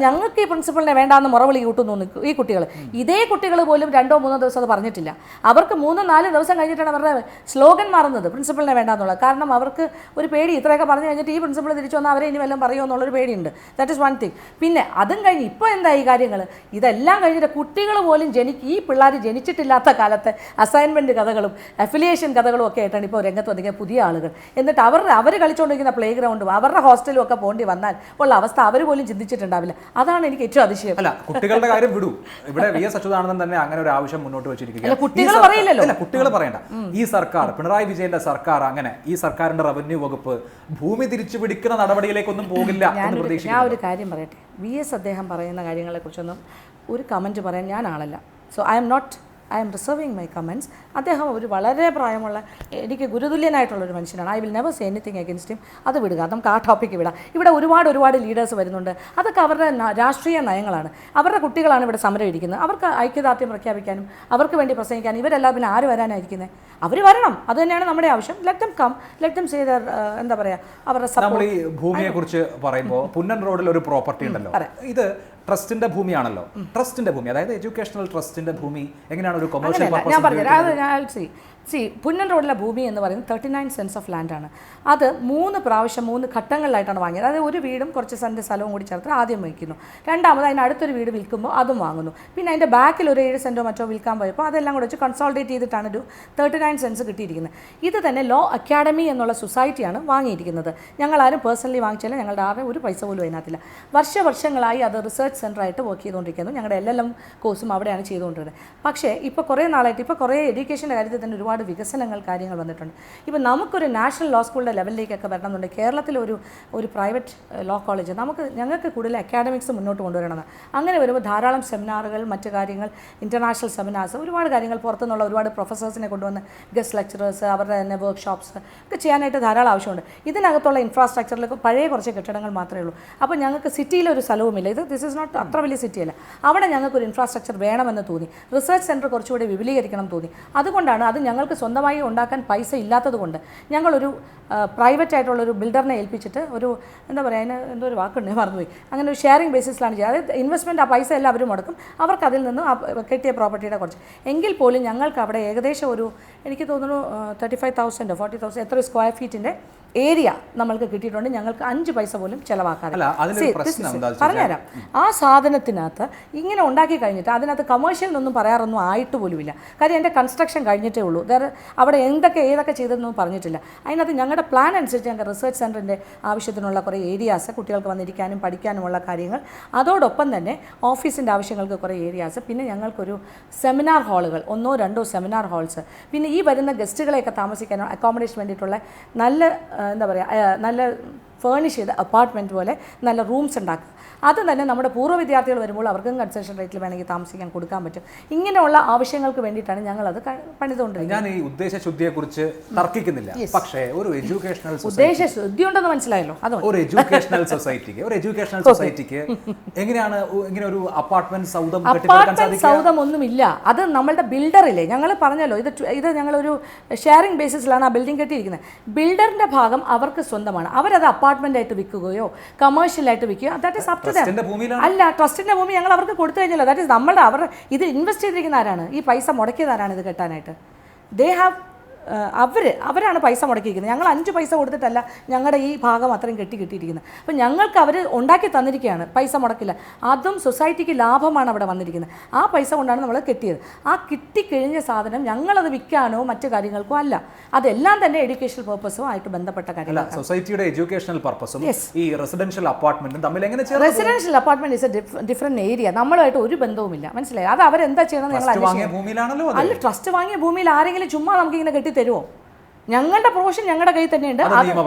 S2: ഞങ്ങൾക്ക് ഈ പ്രിൻസിപ്പളിനെ വേണ്ടാന്ന് മുറവിളി കൂട്ടുന്നു ഈ കുട്ടികൾ. ഇതേ കുട്ടികൾ പോലും 2 or 3 ദിവസം അത് പറഞ്ഞിട്ടില്ല. അവർക്ക് 3-4 ദിവസം കഴിഞ്ഞിട്ടാണ് അവരുടെ സ്ലോഗൻ മാറുന്നത്, പ്രിൻസിപ്പളിനെ വേണ്ടാന്നുള്ളത്. കാരണം അവർക്ക് ഒരു പേടി, ഇത്രയൊക്കെ പറഞ്ഞു കഴിഞ്ഞിട്ട് ഈ പ്രിൻസിപ്പൾ തിരിച്ചു വന്നാൽ അവരെ ഇനി വല്ലതും പറയുമോ എന്നുള്ളൊരു പേടിയുണ്ട്. That is one thing. പിന്നെ അതും കഴിഞ്ഞ് ഇപ്പോൾ എന്താ ഈ കാര്യങ്ങൾ, ഇതെല്ലാം കഴിഞ്ഞിട്ട് കുട്ടികൾ പോലും ഈ പിള്ളേർ ജനിച്ചിട്ടില്ലാത്ത കാലത്തെ അസൈൻമെൻറ്റ് കഥകളും അഫിലിയേഷൻ കഥകളും ഒക്കെ ആയിട്ടാണ് ഇപ്പോൾ രംഗത്ത് വന്നിരിക്കുന്ന പുതിയ ആളുകൾ. എന്നിട്ട് അവർ കളിച്ചുകൊണ്ടിരിക്കുന്ന പ്ലേ ഗ്രൗണ്ടും അവരുടെ ഹോസ്റ്റലും ഒക്കെ പോകേണ്ടി വന്നാൽ ഉള്ള അവസ്ഥ അവർ പോലും ചിന്തിച്ചിട്ടുണ്ടാവില്ല. അതാണ് എനിക്ക് ഏറ്റവും അതിശയം.
S1: അല്ല, കുട്ടികളുടെ കാര്യം വിടൂ. ഇവിടെ വി.എസ്. അച്യുതാനന്ദൻ തന്നെ അങ്ങനെ ഒരു ആവശ്യം മുന്നോട്ട് വെച്ചിരിക്കുകയാണ്.
S2: കുട്ടികൾ പറയില്ലല്ലോ.
S1: അല്ല, കുട്ടികൾ പറയണ്ട. ഈ സർക്കാർ, പിണറായി വിജയന്റെ സർക്കാർ, അങ്ങനെ ഈ സർക്കാരിന്റെ റവന്യൂ വകുപ്പ് ഭൂമി തിരിച്ചു പിടിക്കുന്ന നടപടിയിലേക്കൊന്നും പോകില്ല എന്ന് പ്രതീക്ഷിക്കുന്നു.
S2: ഞാൻ ഒരു കാര്യം പറയട്ടെ, വി.എസ്. അദ്ദേഹം പറയുന്ന കാര്യങ്ങളെക്കുറിച്ചൊന്നും ഒരു കമൻറ്റ് പറയാൻ ഞാൻ ആളല്ല. So I am reserving my comments. അദ്ദേഹം ഒരു വളരെ പ്രായമുള്ള, എനിക്ക് ഗുരുതുല്യനായിട്ടുള്ളൊരു മനുഷ്യനാണ്. I will never say anything against him. അത് വിടുക, നമുക്ക് ആ ടോപ്പിക്ക് വിടാം. ഇവിടെ ഒരുപാട് ലീഡേഴ്സ് വരുന്നുണ്ട്. അതൊക്കെ അവരുടെ രാഷ്ട്രീയ നയങ്ങളാണ്. അവരുടെ കുട്ടികളാണ് ഇവിടെ സമരം ഇരിക്കുന്നത്. അവർക്ക് ഐക്യദാർഢ്യം പ്രഖ്യാപിക്കാനും അവർക്ക് വേണ്ടി പ്രസംഗിക്കാനും ഇവരെല്ലാം പിന്നെ ആര് വരാനായിരിക്കുന്നത്? അവർ വരണം. അത് തന്നെയാണ് നമ്മുടെ ആവശ്യം. Let them come, let them say their, എന്താ പറയുക, അവരുടെ
S1: നമ്മൾ ഈ ഭൂമിയെക്കുറിച്ച് പറയുമ്പോൾ പുന്നൻ റോഡിൽ ഒരു പ്രോപ്പർട്ടി ഉണ്ടല്ലോ, ഇത് ട്രസ്റ്റിന്റെ ഭൂമിയാണല്ലോ. ട്രസ്റ്റിന്റെ ഭൂമി, അതായത് എഡ്യൂക്കേഷണൽ ട്രസ്റ്റിന്റെ ഭൂമി എങ്ങനെയാണ് ഒരു കൊമേഴ്ഷ്യൽ പർപ്പസ്?
S2: ഞാൻ പറഞ്ഞുതരാം. പുന്നൻ റോഡിലെ ഭൂമി എന്ന് പറയുന്നത് 39 സെൻസ് ഓഫ് ലാൻഡാണ്. അത് 3 പ്രാവശ്യം 3 ഘട്ടങ്ങളിലായിട്ടാണ് വാങ്ങിയത്. അതായത് ഒരു വീടും കുറച്ച് സെൻറ്റ് സ്ഥലവും കൂടി ചേർത്ത് ആദ്യം വയ്ക്കുന്നു. രണ്ടാമത് അതിന് അടുത്തൊരു വീട് വിൽക്കുമ്പോൾ അതും വാങ്ങുന്നു. പിന്നെ അതിൻ്റെ ബാക്കിൽ ഒരു 7 സെൻറ്റോ മറ്റോ വിൽക്കാൻ പോയപ്പോൾ അതെല്ലാം കൂടെ വെച്ച് കൺസോൾട്ടേറ്റ് ചെയ്തിട്ടാണ് ഒരു 39 സെൻസ് കിട്ടിയിരിക്കുന്നത്. ഇത് തന്നെ ലോ അക്കാഡമി എന്നുള്ള സൊസൈറ്റിയാണ് വാങ്ങിയിരിക്കുന്നത്. ഞങ്ങളാരും പേഴ്സണലി വാങ്ങിച്ചാലും ഞങ്ങളുടെ ആരുടെ ഒരു പൈസ പോലും അതിനകത്തില്ല. വർഷങ്ങളായി അത് റിസർച്ച് സെൻ്ററായിട്ട് വർക്ക് ചെയ്തുകൊണ്ടിരിക്കുന്നു. ഞങ്ങളുടെ LLM കോഴ്സും അവിടെയാണ് ചെയ്തുകൊണ്ടിരുന്നത്. പക്ഷേ ഇപ്പോൾ കുറേ നാളായിട്ട് ഇപ്പോൾ കുറേ എഡ്യൂക്കേഷൻ്റെ കാര്യത്തിൽ തന്നെ ഒരുപാട് വികസനങ്ങൾ കാര്യങ്ങൾ വന്നിട്ടുണ്ട്. ഇപ്പോൾ നമുക്കൊരു നാഷണൽ ലോ സ്കൂളിൻ്റെ ലെവലിലേക്കൊക്കെ വരണമെന്നുണ്ടെങ്കിൽ കേരളത്തിലൊരു പ്രൈവറ്റ് ലോ കോളേജ് ഞങ്ങൾക്ക് കൂടുതൽ അക്കാഡമിക്സ് മുന്നോട്ട് കൊണ്ടുവരണമെന്ന്. അങ്ങനെ വരുമ്പോൾ ധാരാളം സെമിനാറുകൾ, മറ്റു കാര്യങ്ങൾ, ഇൻ്റർനാഷണൽ സെമിനാർസ്, ഒരുപാട് കാര്യങ്ങൾ പുറത്തുനിന്നുള്ള ഒരുപാട് പ്രൊഫസേഴ്സിനെ കൊണ്ടുവന്ന് ഗസ്റ്റ് ലെക്ചറേഴ്സ്, അവരുടെ തന്നെ വർക്ക്ഷോപ്സ് ഒക്കെ ചെയ്യാനായിട്ട് ധാരാളം ആവശ്യമുണ്ട്. ഇതിനകത്തുള്ള ഇൻഫ്രാസ്ട്രക്ചറിലേക്ക് പഴയ കുറച്ച് കെട്ടിടങ്ങൾ മാത്രമേ ഉള്ളൂ. അപ്പോൾ ഞങ്ങൾക്ക് സിറ്റിയിലൊരു സ്ഥലവുമില്ല. ദിസ് ഇസ് നോട്ട് അത്ര വലിയ സിറ്റിയല്ല. അവിടെ ഞങ്ങൾക്കൊരു ഇൻഫ്രാസ്ട്രക്ചർ വേണമെന്ന് തോന്നി. റിസർച്ച് സെൻറ്റർ കുറച്ചുകൂടി വിപുലീകരിക്കണം തോന്നി. അതുകൊണ്ടാണ് അത് ഞങ്ങൾക്ക് സ്വന്തമായി ഉണ്ടാക്കാൻ പൈസ ഇല്ലാത്തത് കൊണ്ട് ഞങ്ങളൊരു പ്രൈവറ്റ് ആയിട്ടുള്ളൊരു ബിൽഡറിനെ ഏൽപ്പിച്ചിട്ട് ഒരു, എന്താ പറയുക, അതിന് എന്തോ ഒരു വാക്കുണ്ട്, മറന്നുപോയി, അങ്ങനെ ഒരു ഷെയറിംഗ് ബേസിസിലാണ് ചെയ്യുക. അതായത് ഇൻവെസ്റ്റ്മെൻറ്റ് ആ പൈസ എല്ലാവരും മുടക്കും, അവർക്ക് അതിൽ നിന്ന് കെട്ടിയ പ്രോപ്പർട്ടിയുടെ കുറച്ച്. എങ്കിൽ പോലും ഞങ്ങൾക്ക് അവിടെ ഏകദേശം ഒരു, എനിക്ക് തോന്നുന്നു 35,000 40,000 എത്ര സ്ക്വയർ ഫീറ്റിൻ്റെ ഏരിയ നമ്മൾക്ക് കിട്ടിയിട്ടുണ്ട്. ഞങ്ങൾക്ക് 5 പൈസ പോലും ചിലവാക്കാതെ. പറഞ്ഞുതരാം. ആ സാധനത്തിനകത്ത് ഇങ്ങനെ ഉണ്ടാക്കി കഴിഞ്ഞിട്ട് അതിനകത്ത് കമേഴ്ഷ്യൽ പറയാറൊന്നും ആയിട്ട് പോലുമില്ല. കാര്യം എൻ്റെ കൺസ്ട്രക്ഷൻ കഴിഞ്ഞിട്ടേ ഉള്ളൂ. അവിടെ ഏതൊക്കെ ചെയ്തതെന്നും പറഞ്ഞിട്ടില്ല. അതിനകത്ത് ഞങ്ങളുടെ പ്ലാൻ അനുസരിച്ച് ഞങ്ങൾക്ക് റിസർച്ച് സെൻറ്ററിൻ്റെ ആവശ്യത്തിനുള്ള കുറേ ഏരിയാസ്, കുട്ടികൾക്ക് വന്നിരിക്കാനും പഠിക്കാനുമുള്ള കാര്യങ്ങൾ, അതോടൊപ്പം തന്നെ ഓഫീസിൻ്റെ ആവശ്യങ്ങൾക്ക് കുറേ ഏരിയാസ്, പിന്നെ ഞങ്ങൾക്കൊരു സെമിനാർ ഹാളുകൾ, 1-2 സെമിനാർ ഹാൾസ്, പിന്നെ ഈ വരുന്ന ഗസ്റ്റുകളെയൊക്കെ താമസിക്കാനോ അക്കോമഡേഷൻ വേണ്ടിയിട്ടുള്ള എന്താ പറയുക, നല്ല ഫേണിഷ് ചെയ്ത് അപ്പാർട്ട്മെൻറ്റ് പോലെ നല്ല റൂംസ് ഉണ്ടാക്കുക. അത് തന്നെ നമ്മുടെ പൂർവ്വ വിദ്യാർത്ഥികൾ വരുമ്പോൾ അവർക്കും കൺസെഷൻ റേറ്റിൽ വേണമെങ്കിൽ താമസിക്കാൻ കൊടുക്കാൻ പറ്റും. ഇങ്ങനെയുള്ള ആവശ്യങ്ങൾക്ക് വേണ്ടിയിട്ടാണ് ഞങ്ങളത് പണിതുകൊണ്ടിരിക്കുന്നത്.
S1: ഞാൻ ഈ ഉദ്ദേശശുദ്ധിയെക്കുറിച്ച് തർക്കിക്കുന്നില്ല. പക്ഷേ ഒരു എഡ്യൂക്കേഷണൽ
S2: ഉദ്ദേശശുദ്ധി ഉണ്ടെന്ന് മനസ്സിലായല്ലോ. അത്
S1: ഒരു എഡ്യൂക്കേഷണൽ സൊസൈറ്റിക്ക് എങ്ങനെയാണ് ഇങ്ങനെ ഒരു അപ്പാർട്ട്മെന്റ്
S2: സൗധം ഒന്നുമില്ല. അത് നമ്മളുടെ ബിൽഡറില്ലേ, ഞങ്ങൾ പറഞ്ഞല്ലോ, ഇത് ഞങ്ങളൊരു ഷെയറിംഗ് ബേസിസിലാണ് ആ ബിൽഡിംഗ് കെട്ടിയിരിക്കുന്നത്. ബിൽഡറിന്റെ ഭാഗം അവർക്ക് സ്വന്തമാണ്. അവരത് അപ്പാർട്ട്മെന്റ് ആയിട്ട് വിൽക്കുകയോ കമേഴ്ഷ്യലായിട്ട് വിൽക്കുകയോ, that is up to them. അല്ല, ട്രസ്റ്റിന്റെ ഭൂമി ഞങ്ങൾ അവർക്ക് കൊടുത്തു കഴിഞ്ഞല്ലോ. ദാറ്റ് ഇസ് അവരുടെ ഇത് ഇൻവെസ്റ്റ് ചെയ്തിരിക്കുന്ന ആരാണ്, ഈ പൈസ മുടക്കിയത് ആരാണ് ഇത് കെട്ടാനായിട്ട്? ദേ ഹാവ് അവരാണ് പൈസ മുടക്കിയിരിക്കുന്നത്. ഞങ്ങൾ 5 പൈസ കൊടുത്തിട്ടല്ല ഞങ്ങളുടെ ഈ ഭാഗം അത്രയും കിട്ടിയിരിക്കുന്നത്. അപ്പം ഞങ്ങൾക്ക് അവർ ഉണ്ടാക്കി തന്നിരിക്കുകയാണ്, പൈസ മുടക്കില്ല. അതും സൊസൈറ്റിക്ക് ലാഭമാണ് അവിടെ വന്നിരിക്കുന്നത്. ആ പൈസ കൊണ്ടാണ് നമ്മൾ കെട്ടിയത്. ആ കിട്ടിക്കഴിഞ്ഞ സാധനം ഞങ്ങളത് വിൽക്കാനോ മറ്റു കാര്യങ്ങൾക്കോ അല്ല. അതെല്ലാം തന്നെ എഡ്യൂക്കേഷണൽ പർപ്പസും ആയിട്ട് ബന്ധപ്പെട്ട കാര്യങ്ങൾ.
S1: സൊസൈറ്റിയുടെ എഡ്യൂക്കേഷണൽ പർപ്പസും ഈ റെസിഡൻഷ്യൽ അപ്പാർട്ട്മെന്റും തമ്മിൽ എങ്ങനെ?
S2: Residential apartment is A different area. നമ്മളുമായിട്ട് ഒരു ബന്ധവുമില്ല, മനസ്സിലായി? അത് അവരെന്താ ചെയ്യണം? ഞങ്ങൾ
S1: ട്രസ്റ്റ് വാങ്ങിയ ഭൂമിയിൽ
S2: ആരെങ്കിലും ചുമ്മാ നമുക്ക് ഇങ്ങനെ കെട്ടി തരുമോ? ഞങ്ങളുടെ പ്രൊഫഷൻ ഞങ്ങളുടെ കയ്യിൽ തന്നെയുണ്ട്.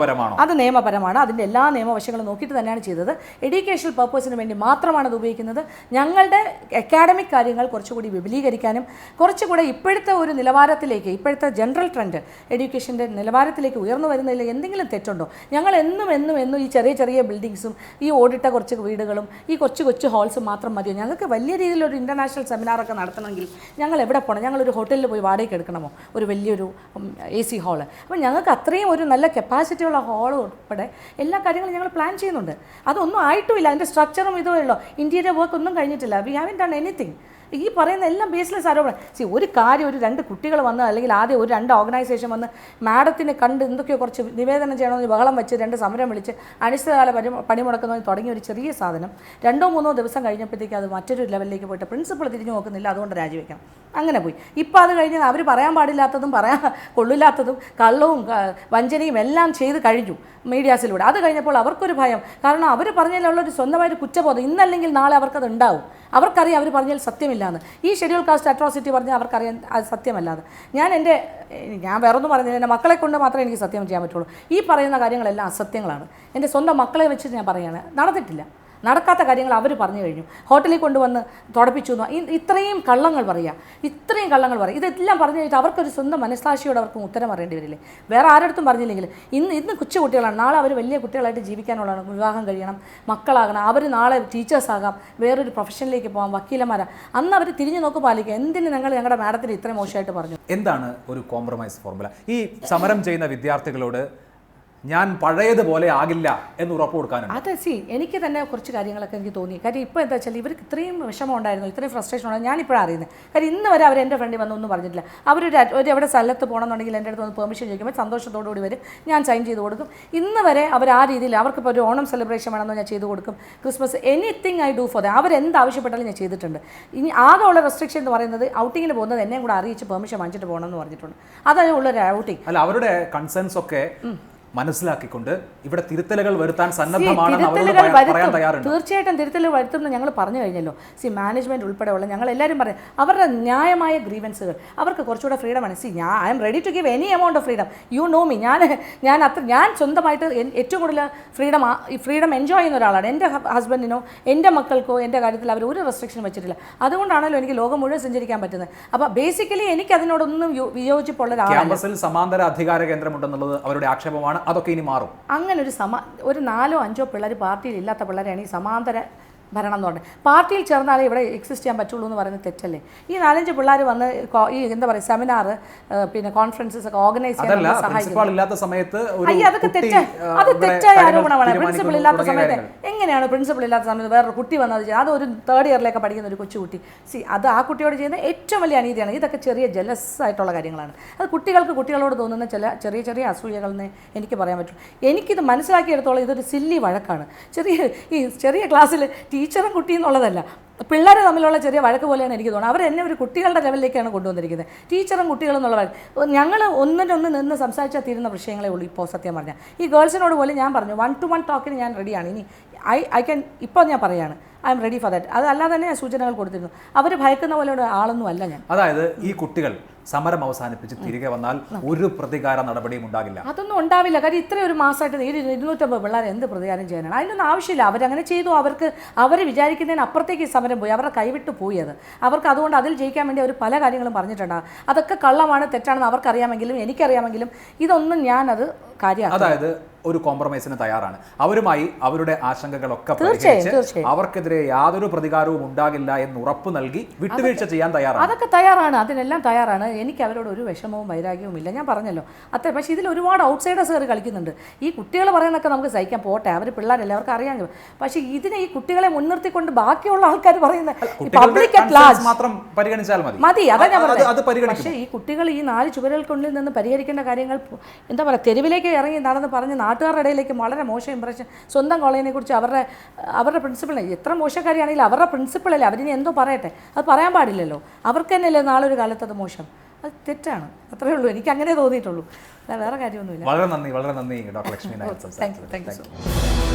S1: അത്
S2: നിയമപരമാണ്. അതിൻ്റെ എല്ലാ നിയമവശങ്ങളും നോക്കിയിട്ട് തന്നെയാണ് ചെയ്തത്. എഡ്യൂക്കേഷണൽ പർപ്പസിന് വേണ്ടി മാത്രമാണ് അത് ഉപയോഗിക്കുന്നത്. ഞങ്ങളുടെ അക്കാഡമിക് കാര്യങ്ങൾ കുറച്ചുകൂടി വിപുലീകരിക്കാനും കുറച്ചുകൂടെ ഇപ്പോഴത്തെ ഒരു നിലവാരത്തിലേക്ക്, ഇപ്പോഴത്തെ ജനറൽ ട്രെൻഡ് എഡ്യൂക്കേഷൻ്റെ നിലവാരത്തിലേക്ക് ഉയർന്നു വരുന്നതിൽ എന്തെങ്കിലും തെറ്റുണ്ടോ? ഞങ്ങൾ എന്നും ഈ ചെറിയ ചെറിയ ബിൽഡിങ്സും ഈ ഓടിട്ട കുറച്ച് വീടുകളും ഈ കൊച്ചു ഹാൾസും മാത്രം മതിയോ? ഞങ്ങൾക്ക് വലിയ രീതിയിലൊരു ഇൻ്റർനാഷണൽ സെമിനാറൊക്കെ നടത്തണമെങ്കിൽ ഞങ്ങൾ എവിടെ പോകണം? ഞങ്ങളൊരു ഹോട്ടലിൽ പോയി വാടകയ്ക്ക് എടുക്കണമോ ഒരു വലിയൊരു AC ഹാള്? അപ്പം ഞങ്ങൾക്ക് അത്രയും ഒരു നല്ല കപ്പാസിറ്റിയുള്ള ഹാൾ ഉൾപ്പെടെ എല്ലാ കാര്യങ്ങളും ഞങ്ങൾ പ്ലാൻ ചെയ്യുന്നുണ്ട്. അതൊന്നും ആയിട്ടുമില്ല. അതിൻ്റെ സ്ട്രക്ചറും ഇതുമേ ഉള്ളൂ. ഇൻറ്റീരിയർ വർക്ക് ഒന്നും കഴിഞ്ഞിട്ടില്ല. We haven't done anything. ഈ പറയുന്ന എല്ലാം ബേസ്ലെസ് ആരോപണം. ഒരു കാര്യം, ഒരു 2 കുട്ടികൾ വന്ന് അല്ലെങ്കിൽ ആദ്യം ഒരു 2 ഓർഗനൈസേഷൻ വന്ന് മാഡത്തിനെ കണ്ട് എന്തൊക്കെയോ കുറച്ച് നിവേദനം ചെയ്യണമെന്ന് ബഹളം വെച്ച് 2 സമരം വിളിച്ച് അനിശ്ചിതകാല പണിമുടക്കുന്നതിന് തുടങ്ങിയ ഒരു ചെറിയ സാധനം 2-3 ദിവസം കഴിഞ്ഞപ്പോഴത്തേക്ക് അത് മറ്റൊരു ലെവലിലേക്ക് പോയിട്ട് പ്രിൻസിപ്പൾ തിരിഞ്ഞു നോക്കുന്നില്ല, അതുകൊണ്ട് രാജിവെക്കണം, അങ്ങനെ പോയി. ഇപ്പോൾ അത് കഴിഞ്ഞ് അവർ പറയാൻ പാടില്ലാത്തതും പറയാൻ കൊള്ളില്ലാത്തതും കള്ളവും വഞ്ചനയും എല്ലാം ചെയ്ത് കഴിഞ്ഞു മീഡിയാസിലൂടെ. അത് കഴിഞ്ഞപ്പോൾ അവർക്കൊരു ഭയം. കാരണം അവർ പറഞ്ഞതിലുള്ളൊരു സ്വന്തമായിട്ട് കുറ്റബോധം. ഇന്നല്ലെങ്കിൽ നാളെ അവർക്കത് ഉണ്ടാവും. അവർക്കറിയാം അവർ പറഞ്ഞാൽ സത്യമില്ലാന്ന്. ഈ ഷെഡ്യൂൾ കാസ്റ്റ് അട്രോസിറ്റി പറഞ്ഞാൽ അവർക്കറിയാൻ അത് സത്യമല്ലാതെ. ഞാൻ വേറൊന്നും പറയുന്നില്ല. എൻ്റെ മക്കളെ കൊണ്ട് മാത്രമേ എനിക്ക് സത്യം ചെയ്യാൻ പറ്റുള്ളൂ. ഈ പറയുന്ന കാര്യങ്ങളെല്ലാം അസത്യങ്ങളാണ്. എൻ്റെ സ്വന്തം മക്കളെ വെച്ച് ഞാൻ പറയുകയാണ്, നടന്നിട്ടില്ല. നടക്കാത്ത കാര്യങ്ങൾ അവർ പറഞ്ഞു കഴിഞ്ഞു. ഹോട്ടലിൽ കൊണ്ടുവന്ന് തുടപ്പിച്ചു എന്ന് ഇത്രയും കള്ളങ്ങൾ പറയുക. ഇതെല്ലാം പറഞ്ഞു കഴിഞ്ഞിട്ട് അവർക്കൊരു സ്വന്തം മനസ്സാക്ഷിയോട് അവർക്ക് ഉത്തരം പറയേണ്ടി വരില്ലേ? വേറെ ആരടുത്തും പറഞ്ഞില്ലെങ്കിൽ ഇന്ന് കൊച്ചു കുട്ടികളാണ്, നാളെ അവർ വലിയ കുട്ടികളായിട്ട് ജീവിക്കാനുള്ളതാണ്. വിവാഹം കഴിയണം, മക്കളാകണം, അവർ നാളെ ടീച്ചേഴ്സാകാം, വേറൊരു പ്രൊഫഷനിലേക്ക് പോകാം, വക്കീലന്മാരാണ്. അന്ന് അവർ തിരിഞ്ഞു നോക്കി പാലിക്കുക. എന്തിന് ഞങ്ങളുടെ മാഡത്തിന് ഇത്രയും മോശമായിട്ട് പറഞ്ഞു?
S1: എന്താണ് ഒരു കോംപ്രമൈസ് ഫോർമുല? ഈ സമരം ചെയ്യുന്ന വിദ്യാർത്ഥികളോട് ഞാൻ പഴയതുപോലെ ആകില്ല എന്ന് ഉറപ്പ് കൊടുക്കാനുണ്ട്.
S2: അതെ, എനിക്ക് തന്നെ കുറച്ച് കാര്യങ്ങളൊക്കെ എനിക്ക് തോന്നി. കാര്യം ഇപ്പോൾ എന്താ വെച്ചാൽ ഇവർക്ക് ഇത്രയും വിഷമം ഉണ്ടായിരുന്നു, ഇത്രയും ഫ്രസ്ട്രേഷൻ ഉണ്ടായിരുന്നു. ഞാനിപ്പോഴാണ് അറിയുന്നത്. കാര്യം ഇന്ന് വരെ അവർ എൻ്റെ ഫ്രണ്ടിൽ വന്നൊന്നും പറഞ്ഞിട്ടില്ല. ഒരു എവിടെ സ്ഥലത്ത് പോകണമെന്നുണ്ടെങ്കിൽ എൻ്റെ അടുത്ത് വന്ന് പെർമിഷൻ ചോദിക്കുമ്പോൾ സന്തോഷത്തോടുകൂടി വരും, ഞാൻ സൈൻ ചെയ്ത് കൊടുക്കും. ഇന്ന് വരെ അവർ ആ രീതിയിൽ അവർക്കിപ്പോൾ ഒരു ഓണം സെലിബ്രേഷൻ വേണമെന്ന് ഞാൻ ചെയ്ത് കൊടുക്കും, Christmas, anything I do for them. അവരെന്ത് ആവശ്യപ്പെട്ടാലും ഞാൻ ചെയ്തിട്ടുണ്ട്. ഇനി ആകെ ഉള്ള റെസ്ട്രിക്ഷൻ എന്ന് പറയുന്നത് ഔട്ടിങ്ങിന് പോകുന്നത് എന്നെയും കൂടെ അറിയിച്ച് പെർമിഷൻ വാങ്ങിച്ചിട്ട് പോകണമെന്ന് പറഞ്ഞിട്ടുണ്ട്. അതാണ് ഉള്ളൊരു ഔട്ടിങ്.
S1: അല്ല, അവരുടെ കൺസേൺസ് ഒക്കെ മനസ്സിലാക്കിക്കൊണ്ട് ഇവിടെ തിരുത്തലുകൾ വരുത്താൻ സന്നദ്ധമാണെന്ന് പറയാൻ തയ്യാറുണ്ട്.
S2: തീർച്ചയായിട്ടും തിരുത്തലുകൾ വരുത്തുമെന്ന് ഞങ്ങൾ പറഞ്ഞു കഴിഞ്ഞല്ലോ. മാനേജ്മെന്റ് ഉൾപ്പെടെയുള്ള ഞങ്ങൾ എല്ലാവരും പറയും അവരുടെ ന്യായമായ ഗ്രീവൻസുകൾ അവർക്ക് കുറച്ചുകൂടെ ഫ്രീഡം ആണ്. I am ready to give any amount of freedom. You know me. ഞാൻ സ്വന്തമായിട്ട് ഏറ്റവും കൂടുതൽ ഫ്രീഡം എൻജോയ് ചെയ്യുന്ന ഒരാളാണ്. എൻ്റെ ഹസ്ബൻഡിനോ എൻ്റെ മക്കൾക്കോ എൻ്റെ കാര്യത്തിൽ അവർ ഒരു റെസ്ട്രിക്ഷൻ വെച്ചിട്ടില്ല. അതുകൊണ്ടാണല്ലോ എനിക്ക് ലോകം മുഴുവൻ സഞ്ചരിക്കാൻ പറ്റുന്നത്. അപ്പോൾ ബേസിക്കലി എനിക്ക് അതിനോടൊന്നും വിയോജിപ്പുള്ള ഒരാളാണ്.
S1: ക്യാമ്പസിൽ സമാന്തര അധികാര കേന്ദ്രമുണ്ടെന്നുള്ളത് അവരുടെ ആക്ഷേപമാണ്. അതൊക്കെ ഇനി മാറും.
S2: അങ്ങനെ ഒരു 4-5 പിള്ളേർ പാർട്ടിയിൽ ഇല്ലാത്ത പിള്ളേരാണ് ഈ സമാന്തര ഭരണം എന്ന് പറഞ്ഞത്. പാർട്ടിയിൽ ചേർന്നാലേ ഇവിടെ എക്സിസ്റ്റ് ചെയ്യാൻ പറ്റുള്ളൂ എന്ന് പറയുന്നത് തെറ്റല്ലേ? ഈ 4-5 പിള്ളേർ വന്ന് ഈ എന്താ പറയുക സെമിനാർ പിന്നെ കോൺഫറൻസസ് ഒക്കെ ഓർഗനൈസ് ചെയ്യാൻ അതൊക്കെ തെറ്റായ ആരോപണമാണ്. പ്രിൻസിപ്പൾ ഇല്ലാത്ത സമയത്ത് എങ്ങനെയാണ് പ്രിൻസിപ്പൾ ഇല്ലാത്ത സമയത്ത് വേറൊരു കുട്ടി വന്നത് ചെയ്യുക? അത് ഒരു 3rd ഇയറിലേക്ക് പഠിക്കുന്ന ഒരു കൊച്ചുകുട്ടി. അത് ആ കുട്ടിയോട് ചെയ്യുന്ന ഏറ്റവും വലിയ അനീതിയാണ്. ഇതൊക്കെ ചെറിയ ജലസ് ആയിട്ടുള്ള കാര്യങ്ങളാണ്. അത് കുട്ടികളോട് തോന്നുന്ന ചെറിയ അസൂയകളെന്ന് എനിക്ക് പറയാൻ പറ്റും. എനിക്കിത് മനസ്സിലാക്കിയെടുത്തോളം ഇതൊരു സില്ലി വഴക്കാണ്. ചെറിയ ക്ലാസ്സിൽ ടീച്ചറും കുട്ടി എന്നുള്ളതല്ല, പിള്ളേർ തമ്മിലുള്ള ചെറിയ വഴക്ക് പോലെയാണ് എനിക്ക് തോന്നുന്നത്. അവരെന്നെ ഒരു കുട്ടികളുടെ ലെവലിലേക്കാണ് കൊണ്ടുവന്നിരിക്കുന്നത്. ടീച്ചറും കുട്ടികളും എന്നുള്ള വഴക്ക്. ഞങ്ങൾ ഒന്നിനൊന്ന് നിന്ന് സംസാരിച്ചാൽ തീരുന്ന വിഷയങ്ങളേ ഉള്ളൂ. ഇപ്പോൾ സത്യം പറഞ്ഞാൽ ഈ ഗേൾസിനോട് പോലും ഞാൻ പറഞ്ഞു 1-to-1 ടോക്കിന് ഞാൻ റെഡിയാണ്. ഇനി ഐ ക്യാൻ ഇപ്പോൾ ഞാൻ പറയുകയാണ്, I am ready for that. അതല്ലാതെ തന്നെ ഞാൻ സൂചനകൾ കൊടുത്തിരുന്നു. അവർ ഭയക്കുന്ന പോലെയുള്ള ആളൊന്നും അല്ല ഞാൻ.
S1: അതായത് ഈ കുട്ടികൾ സമരം അവസാനിപ്പിച്ച് തിരികെ വന്നാൽ ഒരു പ്രതികാര നടപടിയും ഉണ്ടാകില്ല.
S2: അതൊന്നും ഉണ്ടാവില്ല. കാര്യം ഇത്രയും ഒരു മാസമായിട്ട് 250 പിള്ളേർ എന്ത് പ്രതികാരം ചെയ്യാനാണ്? അതിനൊന്നും ആവശ്യമില്ല. അവരങ്ങനെ ചെയ്തു. അവർ വിചാരിക്കുന്നതിന് അപ്പുറത്തേക്ക് സമരം പോയി, അവരുടെ കൈവിട്ട് പോയി. അവർക്ക് അതുകൊണ്ട് അതിൽ ജയിക്കാൻ വേണ്ടി അവർ പല കാര്യങ്ങളും പറഞ്ഞിട്ടുണ്ടാകും. അതൊക്കെ കള്ളമാണ്, തെറ്റാണെന്ന് അവർക്കറിയാമെങ്കിലും എനിക്കറിയാമെങ്കിലും ഇതൊന്നും ഞാനത് കാര്യമാണ്.
S1: അതായത് ഒരു കോംപ്രമൈസിന് തയ്യാറാണ്. അവരുമായി അവരുടെ ആശങ്കകളൊക്കെ പരിഹരിച്ച് അവർക്കെതിരെ യാതൊരു പ്രതികാരവും ഉണ്ടാകില്ല എന്ന് ഉറപ്പ് നൽകി വിട്ടുവീഴ്ച ചെയ്യാൻ തയ്യാറാണ്.
S2: അതൊക്കെ തയ്യാറാണ്, അതിനെല്ലാം തയ്യാറാണ്. എനിക്ക് അവരോട് ഒരു വിഷമവും വൈരാഗ്യവും ഇല്ല. ഞാൻ പറഞ്ഞല്ലോ അത്ര. പക്ഷേ ഇതിൽ ഒരുപാട് ഔട്ട്സൈഡേഴ്സ് കയറി കളിക്കുന്നുണ്ട്. ഈ കുട്ടികൾ പറയുന്നതൊക്കെ നമുക്ക് സഹിക്കാൻ പോട്ടെ, അവർ പിള്ളേരല്ലേ, അവർക്ക് അറിയാൻ. പക്ഷേ ഇതിനെ ഈ കുട്ടികളെ മുൻനിർത്തിക്കൊണ്ട് ബാക്കിയുള്ള ആൾക്കാർ പറയുന്ന പബ്ലിക് അറ്റ് ലാർജ്
S1: മാത്രം പരിഗണിച്ചാൽ
S2: മതി. അതാ ഞാൻ പറഞ്ഞത്. പക്ഷേ ഈ കുട്ടികൾ ഈ 4 ചുവരുകൾക്കുള്ളിൽ നിന്ന് പരിഹരിക്കേണ്ട കാര്യങ്ങൾ എന്താ പറയുക, തെരുവിലേക്ക് ഇറങ്ങി നടന്ന് പറഞ്ഞ് നാട്ടുകാരുടെ ഇടയിലേക്ക് വളരെ മോശം ഇംപ്രഷൻ സ്വന്തം കോളേജിനെ കുറിച്ച് അവരുടെ പ്രിൻസിപ്പളിനെ എത്ര മോശക്കാരിയാണെങ്കിലും അവരുടെ പ്രിൻസിപ്പളല്ലേ, അവരിനി എന്തോ പറയട്ടെ, അത് പറയാൻ പാടില്ലല്ലോ. അവർക്ക് തന്നെയല്ലേ നാളെ ഒരു കാലത്ത് അത് മോശം. അത് തെറ്റാണ്. അത്രേ ഉള്ളൂ. എനിക്ക് അങ്ങനെ തോന്നിയിട്ടുള്ളൂ. വേറെ കാര്യമൊന്നുമില്ല.
S1: വളരെ നന്ദി doctor Lakshmi Nair.
S2: Thank you.